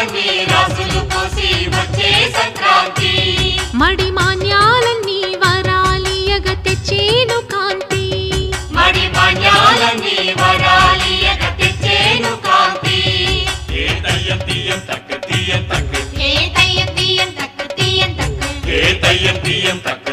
మాణిక్యాలన్నీ రాసులు పోసి వచ్చే సంక్రాంతి మడి మాన్యాలన్నీ వరాలియగ తెచ్చేను కాంతి మడి మాన్యాలన్నీ వరాలియగ తెచ్చేను కాంతి ఏ తయ్యం తీయం తక్క తీయం తక్క ఏ తయ్యం తీయం తక్క తీయం తక్క ఏ తయ్యం తీయం తక్క